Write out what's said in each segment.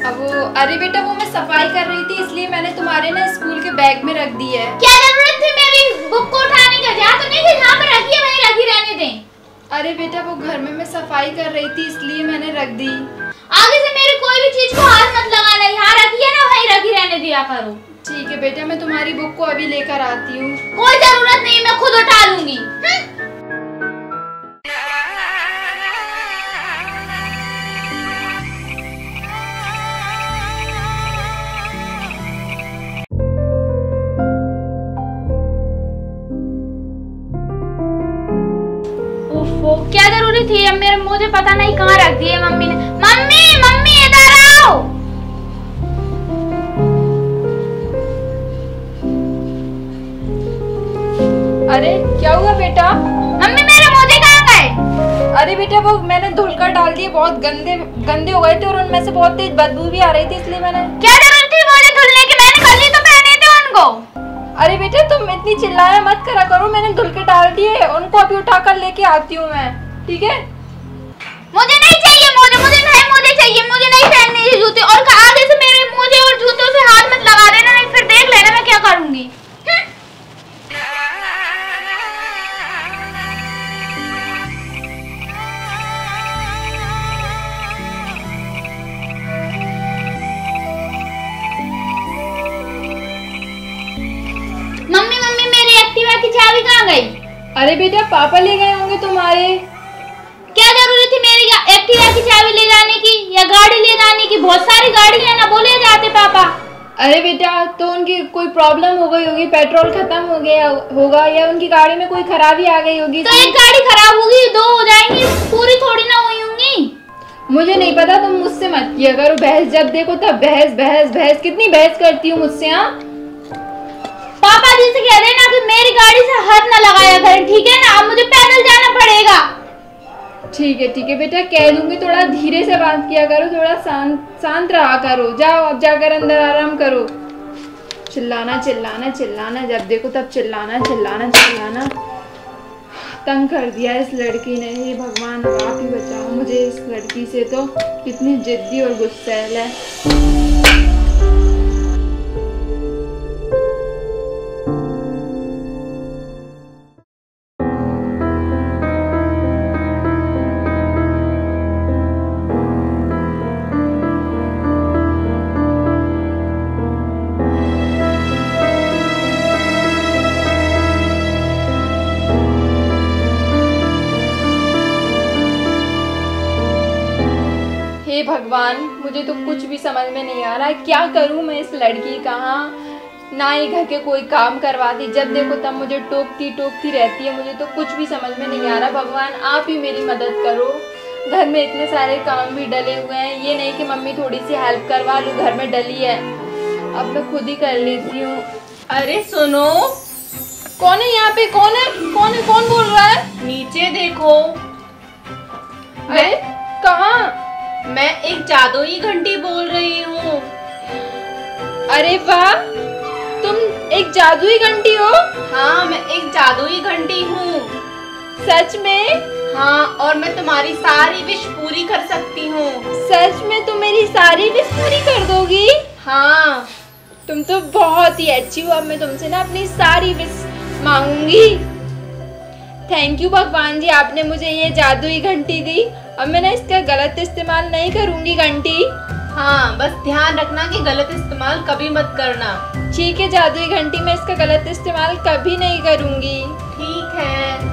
अब वो अरे बेटा वो मैं सफाई कर रही थी इसलिए मैंने तुम्हारे ना स्कूल के बैग में रख दी है। क्या जरूरत थी मेरी बुक को उठाने का? जहाँ तो नहीं थी जहाँ पे रखी है वहीं रखी रहने दें। अरे बेटा वो घर में मैं सफाई कर रही थी इसलिए मैंने रख दी। आगे से मेरी कोई भी चीज को हाथ मत लगाना, यहाँ रखी है ना वहीं रखी रहने दिया करो। ठीक है बेटा, मैं तुम्हारी बुक को अभी लेकर आती हूँ। कोई जरूरत नहीं, मैं खुद उठा लूंगी। ओफो, क्या जरूरी थी? अब मेरे मुझे पता नहीं कहाँ रख दिए मम्मी ने। मम्मी मम्मी इधर आओ। अरे क्या हुआ बेटा? मम्मी मेरे मोजे कहाँ गए? अरे बेटा वो मैंने धुलकर डाल दिए, बहुत गंदे गंदे हो गए थे और उनमें से बहुत तेज बदबू भी आ रही थी इसलिए मैंने। क्या जरूरत थी मोजे धुलने की? मैंने कल ही तो पहने थे उनको। अरे बेटा तुम इतनी चिल्लाया मत करा करो, मैंने धुल के डाल दिए, उनको अभी उठा कर लेके आती हूँ मैं, ठीक है? मुझे नहीं चाहिए मोजे, मुझे नहीं मोजे चाहिए, मुझे नहीं पहनने ये जूते। और आगे से मेरे मोजे और जूतों से हाथ मत लगा देना, नहीं फिर देख लेना मैं क्या करूंगी। मम्मी मम्मी मेरी एक्टिवा की चाबी कहाँ गई? अरे बेटा पापा ले गए होंगे तुम्हारे। क्या जरूरत थी मेरी एक्टिवा की चाबी ले जाने की या गाड़ी ले जाने की? बहुत सारी गाड़ी है ना, बोले जाते पापा। अरे बेटा तो उनकी कोई प्रॉब्लम हो गई होगी, पेट्रोल खत्म हो गया होगा या उनकी गाड़ी में कोई खराबी आ गई होगी। तो एक गाड़ी खराब होगी, दो हो जाएंगी, पूरी थोड़ी ना हुई होंगी। मुझे नहीं पता, तुम मुझसे मत किया करो बहस, जब देखो तब बहस बहस बहस। कितनी बहस करती हूँ मुझसे? हाँ पापा जी से कह देना कि मेरी गाड़ी से हाथ न लगाया करें, ठीक है ना? अब मुझे पैदल जाना पड़ेगा। ठीक है बेटा, कह दूंगी। थोड़ा धीरे से बात किया करो, थोड़ा शांत रहा करो। जाओ अब जाकर अंदर आराम करो। चिल्लाना चिल्लाना चिल्लाना, जब देखो तब चिल्लाना चिल्लाना चिल्लाना। तंग कर दिया इस लड़की ने। हे भगवान आप ही बचाओ मुझे इस लड़की से, तो कितनी जिद्दी और गुस्सैल है। हे भगवान मुझे तो कुछ भी समझ में नहीं आ रहा है, क्या करूं मैं इस लड़की का। ना ही घर के कोई काम करवाती, जब देखो तब मुझे टोकती रहती है। मुझे तो कुछ भी समझ में नहीं आ रहा। भगवान आप ही मेरी मदद करो। घर में इतने सारे काम भी डले हुए हैं, ये नहीं कि मम्मी थोड़ी सी हेल्प करवा लूँ, घर में डली है, अब मैं खुद ही कर लेती हूँ। अरे सुनो, कौन है यहाँ पे? कौन है? कौन बोल रहा है? नीचे देखो। अरे कहाँ? मैं एक जादुई घंटी बोल रही हूँ। अरे वाह, तुम एक जादुई घंटी हो? हाँ मैं एक जादुई घंटी हूँ। सच में? हाँ, और मैं तुम्हारी सारी विश पूरी कर सकती हूँ। सच में तुम मेरी सारी विश पूरी कर दोगी? हाँ। तुम तो बहुत ही अच्छी हो। अब मैं तुमसे ना अपनी सारी विश मांगूंगी। थैंक यू भगवान जी, आपने मुझे ये जादुई घंटी दी। अब मैं ना इसका गलत इस्तेमाल नहीं करूंगी घंटी। हाँ बस ध्यान रखना कि गलत इस्तेमाल कभी मत करना। ठीक है जादुई घंटी, मैं इसका गलत इस्तेमाल कभी नहीं करूंगी। ठीक है।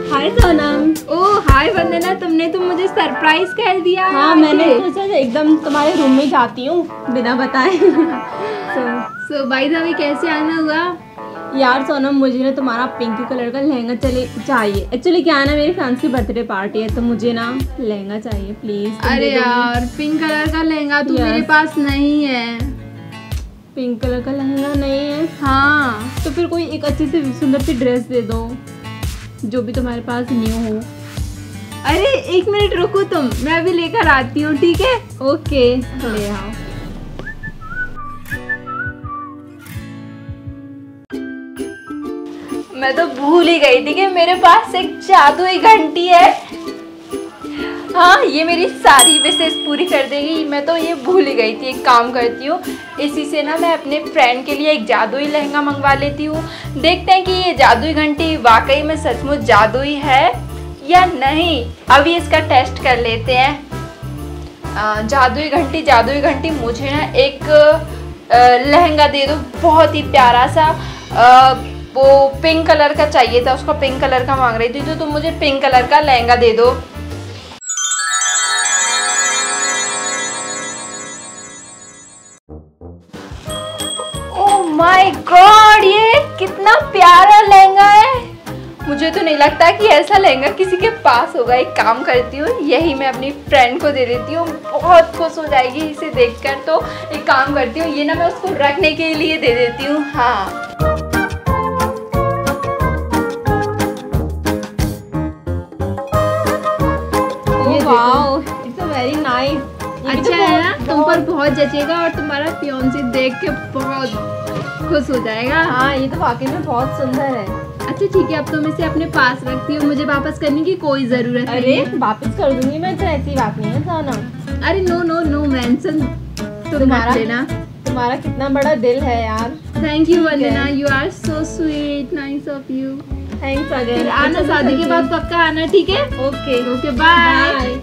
हाय सोनम। ओह हाय वंदना, तुमने तो मुझे सरप्राइज कर दिया। हाँ मैंने सोचा एकदम तुम्हारे रूम में जाती हूँ बिना बताए। सो बाय द वे कैसे आना हुआ? यार सोनम मुझे ना तुम्हारा पिंक कलर का लहंगा चाहिए। एक्चुअली क्या है ना, मेरी फ्रेंड्स की बर्थडे पार्टी है तो मुझे ना लहंगा चाहिए प्लीज। अरे यार पिंक कलर का लहंगा तो मेरे पास नहीं है। पिंक कलर का लहंगा नहीं है? हाँ तो फिर कोई एक अच्छी सी सुंदर सी ड्रेस दे दो जो भी तुम्हारे पास न्यू हो। अरे एक मिनट रुको तुम, मैं अभी लेकर आती हूँ, ठीक है? ओके ले आओ। मैं तो भूल ही गई थी कि मेरे पास एक जादुई घंटी है। हाँ, ये मेरी सारी विशेष पूरी कर देगी। मैं तो ये भूल ही गई थी। एक काम करती हूँ, इसी से ना मैं अपने फ्रेंड के लिए एक जादुई लहंगा मंगवा लेती हूँ। देखते हैं कि ये जादुई घंटी वाकई में सचमुच जादुई है या नहीं। अभी इसका टेस्ट कर लेते हैं। जादुई घंटी मुझे ना एक लहंगा दे दो, बहुत ही प्यारा सा। वो पिंक कलर का चाहिए था, उसको पिंक कलर का मांग रही थी, तो तुम मुझे पिंक कलर का लहंगा दे दो। ओह माय गॉड, ये कितना प्यारा लहंगा है। मुझे तो नहीं लगता कि ऐसा लहंगा किसी के पास होगा। एक काम करती हूँ, यही मैं अपनी फ्रेंड को दे देती हूँ, बहुत खुश हो जाएगी इसे देखकर। तो एक काम करती हूँ, ये ना मैं उसको रखने के लिए दे देती हूँ। हाँ, wow, it's a very nice. अच्छा है ना, तुम पर बहुत जचेगा और तुम्हारा फियांसे देख के बहुत खुश हो जाएगा। हाँ, ये तो वाकई में बहुत सुंदर है। अच्छा ठीक है, अब तुम इसे अपने पास रखती हो, मुझे वापस करने की कोई जरूरत नहीं अरे है। वापस कर दूंगी मैं, तो ऐसी बात नहीं है सोनम। अरे नो नो नो मेंशन तुम्हारा लेना। तुम्हारा कितना बड़ा दिल है यार। Thank you Vandana, you are so sweet, nice of you. Thanks again. फिर आना, शादी के बाद पक्का आना, ठीक है? Okay okay, bye. Bye.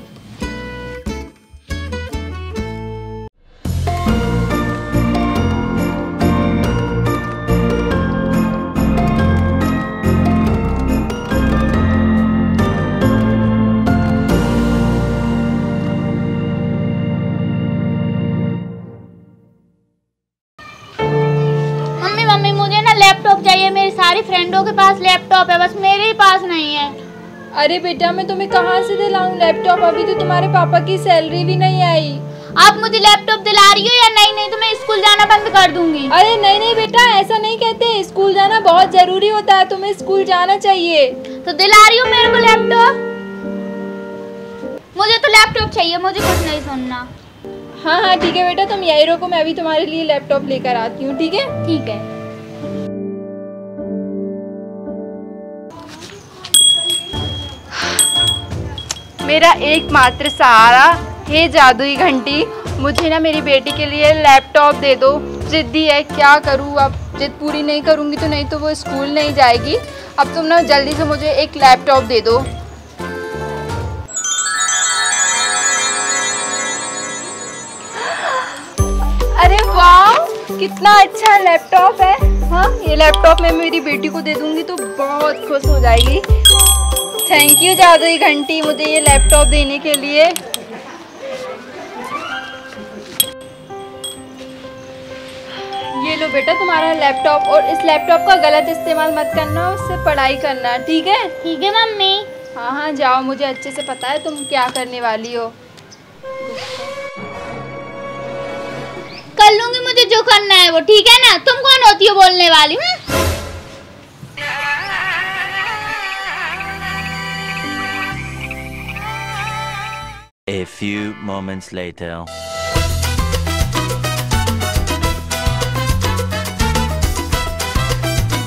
Mummy मुझे ना लैपटॉप चाहिए। मेरी सारी फ्रेंडों के पास लैपटॉप है, बस मेरे ही पास नहीं है। अरे बेटा, मैं तुम्हें कहाँ से दिलाऊं लैपटॉप? अभी तो तुम्हारे पापा की सैलरी भी नहीं आई। आप मुझे लैपटॉप दिला रही हो या नहीं? नहीं तो मैं स्कूल जाना बंद कर दूंगी। अरे नहीं नहीं बेटा, ऐसा नहीं कहते। स्कूल जाना बहुत जरूरी होता है, तुम्हें स्कूल जाना चाहिए। तो दिला रही हो मेरे को लैपटॉप? मुझे तो लैपटॉप चाहिए, मुझे कुछ नहीं सुनना। हाँ हाँ ठीक है बेटा, तुम यही रुको, मैं अभी तुम्हारे लिए लैपटॉप लेकर आती हूँ, ठीक है? ठीक है। मेरा एकमात्र सहारा, हे जादुई घंटी, मुझे ना मेरी बेटी के लिए लैपटॉप दे दो। जिद्दी है, क्या करूँ अब? जिद पूरी नहीं करूँगी तो नहीं तो वो स्कूल नहीं जाएगी। अब तुम ना जल्दी से मुझे एक लैपटॉप दे दो। अरे वाह, कितना अच्छा लैपटॉप है। हाँ, ये लैपटॉप मैं मेरी बेटी को दे दूँगी तो बहुत खुश हो जाएगी। थैंक यू जादुई घंटी, मुझे ये लैपटॉप देने के लिए। ये लो बेटा तुम्हारा लैपटॉप, और इस लैपटॉप का गलत इस्तेमाल मत करना, उससे पढ़ाई करना, ठीक है? ठीक है मम्मी। हाँ हाँ जाओ, मुझे अच्छे से पता है तुम क्या करने वाली हो। कर लूंगी, मुझे जो करना है वो, ठीक है ना? तुम कौन होती हो बोलने वाली? A few moments later.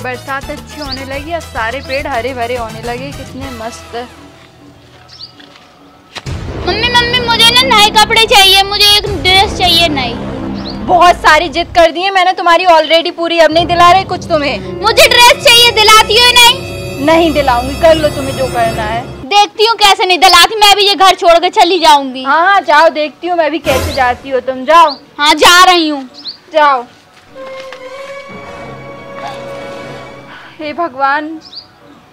बरसात अच्छी होने लगी, अब सारे पेड़ हरे भरे होने लगे, कितने मस्त। मम्मी मुझे ना नए कपड़े चाहिए, मुझे एक ड्रेस चाहिए नई। बहुत सारी जिद कर दी है मैंने तुम्हारी ऑलरेडी पूरी, अब नहीं दिला रहे कुछ तुम्हें। मुझे ड्रेस चाहिए, दिलाती हो नहीं? नहीं दिलाऊंगी, कर लो तुम्हें जो करना है। देखती हूँ कैसे नहीं दिलाती, मैं भी ये घर छोड़ के चली जाऊंगी। हाँ जाओ, देखती हूँ मैं भी कैसे जाती हो तुम, जाओ। हाँ जा रही हूँ। जाओ। हे भगवान,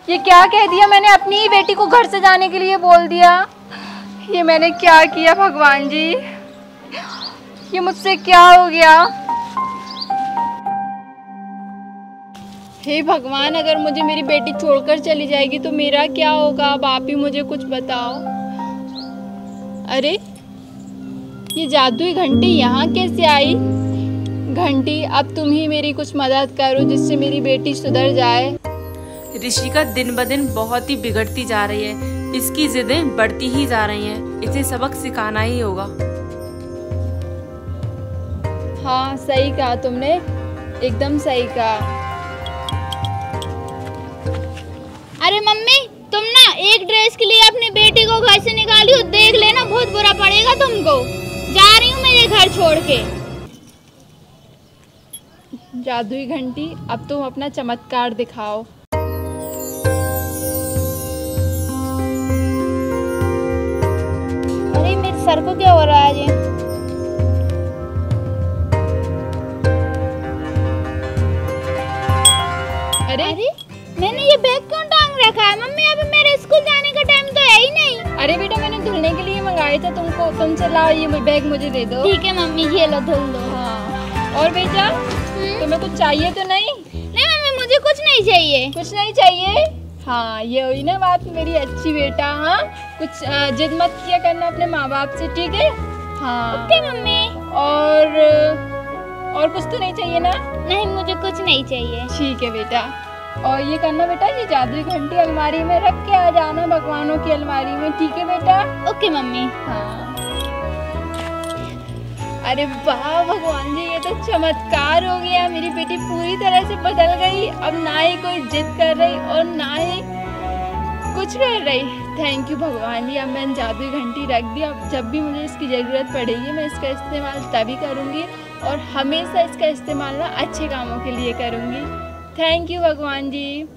ये क्या कह दिया मैंने? अपनी ही बेटी को घर से जाने के लिए बोल दिया। ये मैंने क्या किया भगवान जी? ये मुझसे क्या हो गया? हे भगवान, अगर मुझे मेरी बेटी छोड़कर चली जाएगी तो मेरा क्या होगा? अब आप ही मुझे कुछ बताओ। अरे ये जादुई घंटी यहाँ कैसे आई? घंटी, अब तुम ही मेरी कुछ मदद करो जिससे मेरी बेटी सुधर जाए। ऋषिका दिन ब दिन बहुत ही बिगड़ती जा रही है, इसकी जिदें बढ़ती ही जा रही हैं, इसे सबक सिखाना ही होगा। हाँ सही कहा तुमने, एकदम सही कहा। अरे मम्मी तुम ना एक ड्रेस के लिए अपनी बेटी को घर से निकाली हो, देख लेना बहुत बुरा पड़ेगा तुमको। जा रही हूँ मैं ये घर छोड़ के। जादुई घंटी, अब तुम अपना चमत्कार दिखाओ। अरे मेरे सर को क्या हो रहा है ये? अरे मैंने ये बैग क्यों टांग रखा है? मम्मी अभी मेरे स्कूल जाने का टाइम तो है ही नहीं। अरे बेटा मैंने धुलने के लिए मंगाया था तुमको, तुम चलाओ ये बैग मुझे दे दो। ठीक है मम्मी, ये लो धुल दो। हाँ। और बेटा तुम्हें कुछ चाहिए तो नहीं? नहीं मम्मी मुझे कुछ नहीं चाहिए। कुछ नहीं चाहिए? हाँ ये हुई ना बात मेरी अच्छी बेटा। हाँ कुछ जिद मत किया करना अपने माँ बाप से, ठीक है? हाँ ओके मम्मी। और कुछ तो नहीं चाहिए ना? नहीं मुझे कुछ नहीं चाहिए। ठीक है बेटा। और ये करना बेटा, ये जादुई घंटी अलमारी में रख के आ जाना, भगवानों की अलमारी में, ठीक है बेटा? Okay mummy. हाँ। अरे वाह भगवान जी, ये तो चमत्कार हो गया। मेरी बेटी पूरी तरह से बदल गई। अब ना ही कोई जिद कर रही और ना ही कुछ कर रही। थैंक यू भगवान जी। अब मैंने जादुई घंटी रख दी। अब जब भी मुझे इसकी ज़रूरत पड़ेगी मैं इसका इस्तेमाल तभी करूँगी, और हमेशा इसका इस्तेमाल ना अच्छे कामों के लिए करूँगी। थैंक यू भगवान जी।